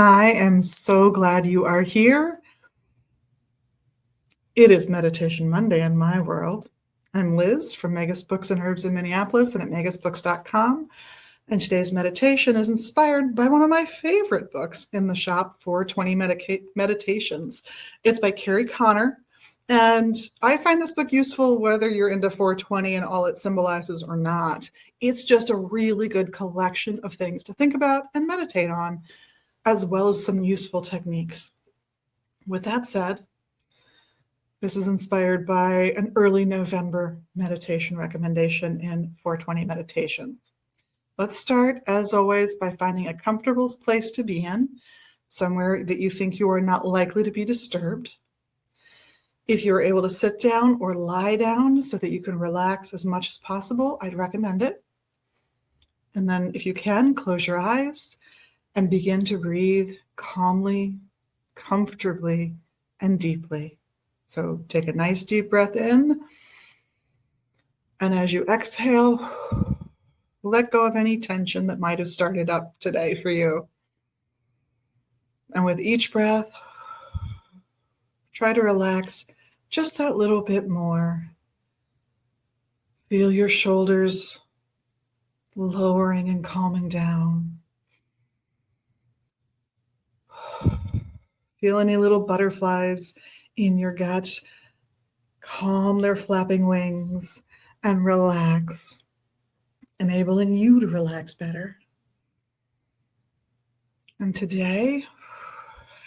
I am so glad you are here. It is Meditation Monday in my world. I'm Liz from Magus Books and Herbs in Minneapolis and at magusbooks.com. And today's meditation is inspired by one of my favorite books in the shop, 420 Meditations. It's by Carrie Connor. And I find this book useful whether you're into 420 and all it symbolizes or not. It's just a really good collection of things to think about and meditate on, as well as some useful techniques. With that said, this is inspired by an early November meditation recommendation in 420 Meditations. Let's start, as always, by finding a comfortable place to be in, somewhere that you think you are not likely to be disturbed. If you're able to sit down or lie down so that you can relax as much as possible, I'd recommend it. And then if you can, close your eyes and begin to breathe calmly, comfortably, and deeply. So take a nice deep breath in. And as you exhale, let go of any tension that might have started up today for you. And with each breath, try to relax just that little bit more. Feel your shoulders lowering and calming down. Feel any little butterflies in your gut. Calm their flapping wings and relax, enabling you to relax better. And today,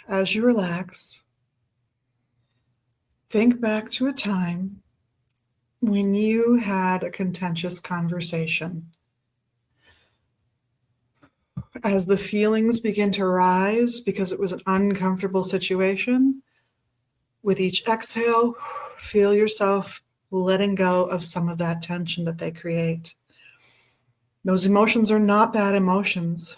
as you relax, think back to a time when you had a contentious conversation. As the feelings begin to rise because it was an uncomfortable situation, with each exhale, feel yourself letting go of some of that tension that they create. Those emotions are not bad emotions.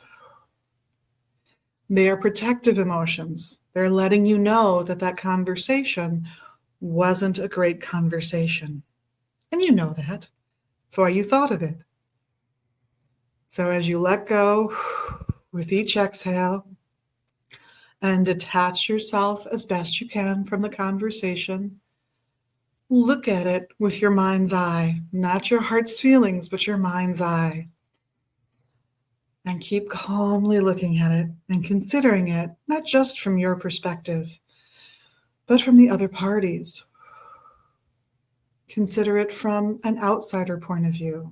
They are protective emotions. They're letting you know that that conversation wasn't a great conversation. And you know that. That's why you thought of it. So as you let go with each exhale and detach yourself as best you can from the conversation, look at it with your mind's eye, not your heart's feelings, but your mind's eye. And keep calmly looking at it and considering it, not just from your perspective, but from the other parties. Consider it from an outsider point of view.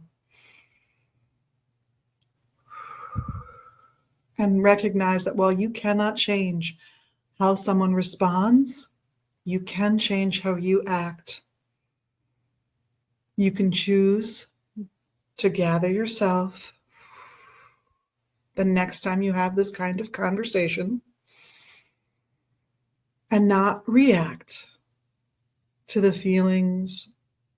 And recognize that while you cannot change how someone responds, you can change how you act. You can choose to gather yourself the next time you have this kind of conversation and not react to the feelings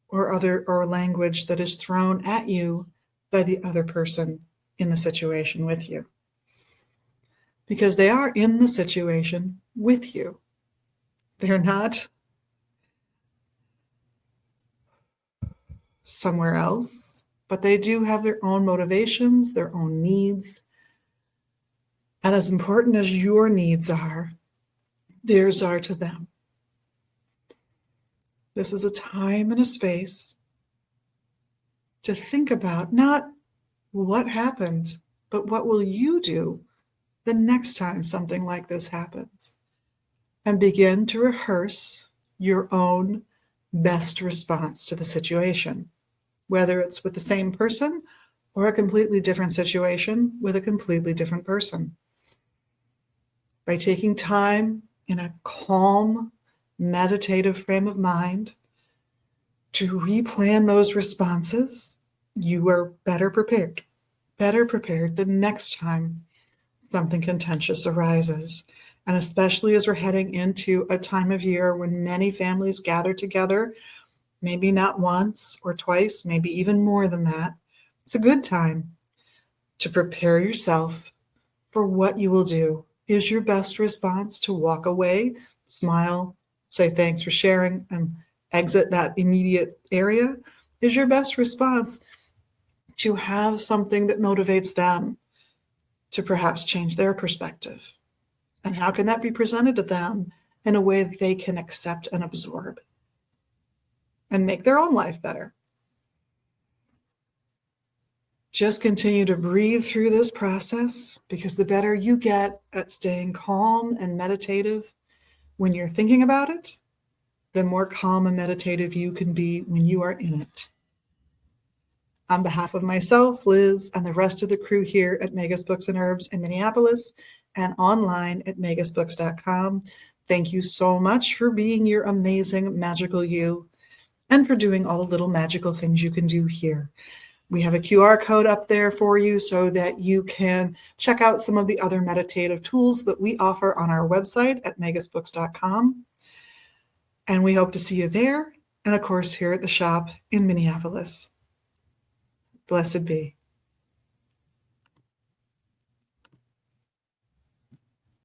or language that is thrown at you by the other person in the situation with you. Because they are in the situation with you. They're not somewhere else, but they do have their own motivations, their own needs. And as important as your needs are, theirs are to them. This is a time and a space to think about not what happened, but what will you do the next time something like this happens, and begin to rehearse your own best response to the situation, whether it's with the same person or a completely different situation with a completely different person. By taking time in a calm, meditative frame of mind to replan those responses, you are better prepared the next time something contentious arises. And especially as we're heading into a time of year when many families gather together, maybe not once or twice, maybe even more than that, it's a good time to prepare yourself for what you will do. Is your best response to walk away, smile, say thanks for sharing, and exit that immediate area? Is your best response to have something that motivates them to perhaps change their perspective? And how can that be presented to them in a way that they can accept and absorb and make their own life better? Just continue to breathe through this process, because the better you get at staying calm and meditative when you're thinking about it, the more calm and meditative you can be when you are in it. On behalf of myself, Liz, and the rest of the crew here at Magus Books and Herbs in Minneapolis and online at magusbooks.com, thank you so much for being your amazing, magical you and for doing all the little magical things you can do here. We have a QR code up there for you so that you can check out some of the other meditative tools that we offer on our website at magusbooks.com. And we hope to see you there, and of course here at the shop in Minneapolis. Blessed be.